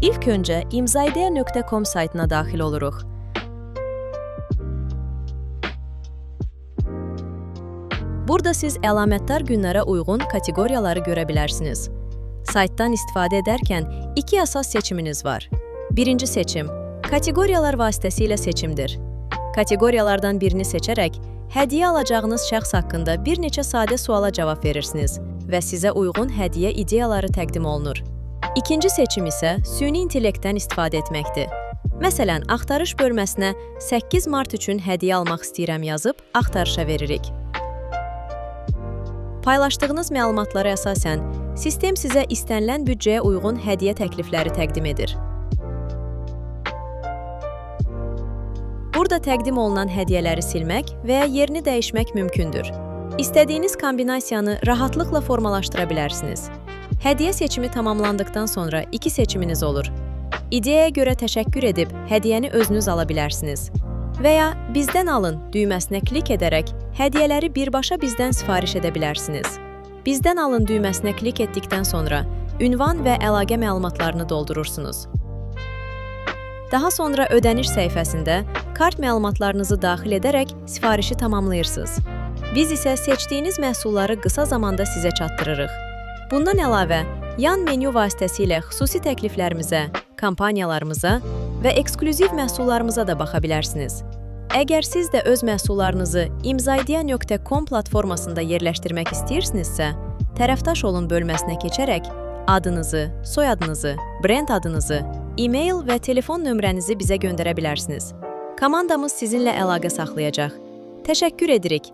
İlk öncə imzaidea.com saytına daxil oluruq. Burada siz əlamətdar günlərə uyğun kateqoriyaları görə bilərsiniz. Saytdan istifadə edərkən iki əsas seçiminiz var. Birinci seçim, kateqoriyalar vasitəsilə seçimdir. Kateqoriyalardan birini seçərək, hədiyyə alacağınız şəxs haqqında bir neçə sadə suala cavab verirsiniz və sizə uyğun hədiyyə ideyaları təqdim olunur. İkinci seçim isə süni intellektdən istifadə etməkdir. Məsələn, axtarış bölməsinə 8 mart üçün hədiyyə almaq istəyirəm yazıb axtarışa veririk. Paylaşdığınız məlumatlara əsasən, sistem sizə istənilən büdcəyə uyğun hədiyyə təklifləri təqdim edir. Burada təqdim olunan hədiyyələri silmək və ya yerini dəyişmək mümkündür. İstədiyiniz kombinasiyanı rahatlıqla formalaşdıra bilərsiniz. Hədiyyə seçimi tamamlandıqdan sonra iki seçiminiz olur. İdeyaya görə təşəkkür edib hədiyyəni özünüz ala bilərsiniz. Və ya bizdən alın düyməsinə klik edərək hədiyyələri birbaşa bizdən sifariş edə bilərsiniz. Bizdən alın düyməsinə klik etdikdən sonra ünvan və əlaqə məlumatlarını doldurursunuz. Daha sonra ödəniş səhifəsində kart məlumatlarınızı daxil edərək sifarişi tamamlayırsınız. Biz isə seçdiyiniz məhsulları qısa zamanda sizə çatdırırıq. Bundan əlavə, yan menyu vasitəsilə xüsusi təkliflərimizə, kampaniyalarımıza və eksklüziv məhsullarımıza da baxa bilərsiniz. Əgər siz də öz məhsullarınızı imzaidea.com platformasında yerləşdirmək istəyirsinizsə, tərəfdaş olun bölməsinə keçərək adınızı, soyadınızı, brend adınızı, e-mail və telefon nömrənizi bizə göndərə bilərsiniz. Komandamız sizinlə əlaqə saxlayacaq. Təşəkkür edirik.